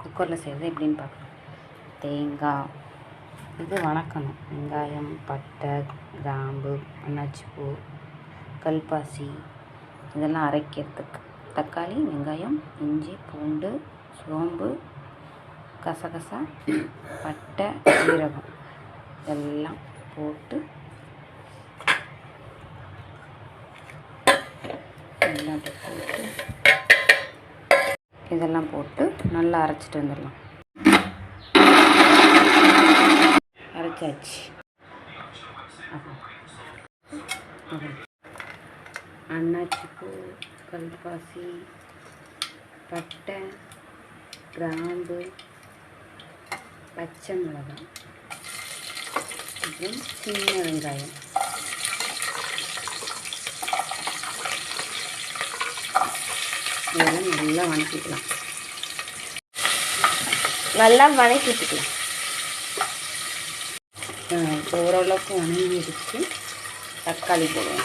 குக்கரில் செய்கிறது எப்படின்னு பார்க்கலாம். தேங்காய் இது வணக்கணும். வெங்காயம், பட்டை, கிராம்பு, அன்னாச்சிப்பூ, கல்பாசி இதெல்லாம் அரைக்கிறதுக்கு. தக்காளி, வெங்காயம், இஞ்சி, பூண்டு, சோம்பு, கசகசா, பட்டை, சீரகம் எல்லாம் போட்டு இதெல்லாம் போட்டு நல்லா அரைச்சிட்டு வந்துடலாம். அரைச்சாச்சு. அன்னாச்சிப்பூ, கல்பாசி, பட்டை, கிராம்பு, பச்சை மிளகாய், அப்புறம் சின்ன வெங்காயம், இதெல்லாம் நல்லா வணக்கிக்கலாம். இப்போ ஓரளவுக்கு வணங்கிடுச்சு. தக்காளி போடுவோம்.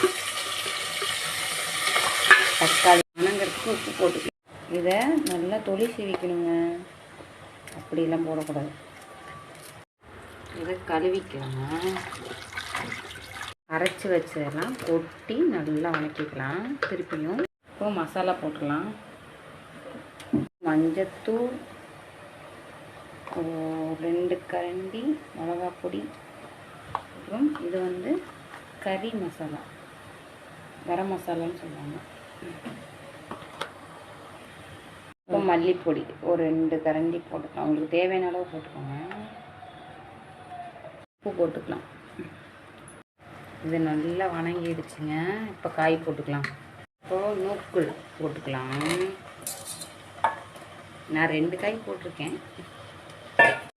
தக்காளி வணங்கிறதுக்கு உப்பு போட்டுக்கலாம். இதை நல்லா தொளி சீவிக்கணுங்க, அப்படிலாம் போடக்கூடாது. இதை கழுவிக்கலாங்க. அரைச்சி வச்சதெல்லாம் கொட்டி நல்லா வணக்கிக்கலாம். திருப்பியும் இப்போ மசாலா போட்டுக்கலாம். மஞ்சத்தூள், 2 கரண்டி மிளகாப்பொடி, அப்புறம் இது கறி மசாலா, கரம் மசாலான்னு சொல்லுவாங்க. இப்போ மல்லிப்பொடி 2 கரண்டி போட்டுக்கலாம். உங்களுக்கு தேவையான அளவு போட்டுக்கோங்க. உப்பு போட்டுக்கலாம். இது நல்லா வணங்கிடுச்சுங்க. இப்போ காய் போட்டுக்கலாம். இப்போது நூக்கல் போட்டுக்கலாம். நான் 2 காய் போட்டிருக்கேன்.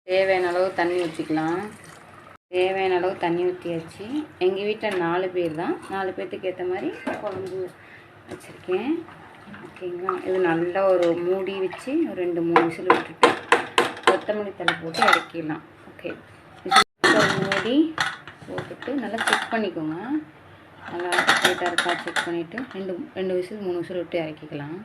தேவையான அளவு தண்ணி ஊற்றிக்கலாம். தேவையான அளவு தண்ணி ஊற்றியாச்சு. எங்கள் வீட்டில் 4 பேர் தான். 4 பேர்த்துக்கு ஏற்ற மாதிரி குழம்பு வச்சுருக்கேன். ஓகேங்களா. இது நல்லா ஒரு மூடி வச்சு ஒரு 2-3 விசில் விட்டுட்டு கொத்தமல்லி தழை போட்டு இறக்கிடலாம். ஓகே, மூடி போட்டுட்டு நல்லா செக் பண்ணிக்கோங்க. நல்லா லைட்டாக இருக்கா செக் பண்ணிவிட்டு 2 விசில் 3 விசில் விட்டு இறக்கிக்கலாம்.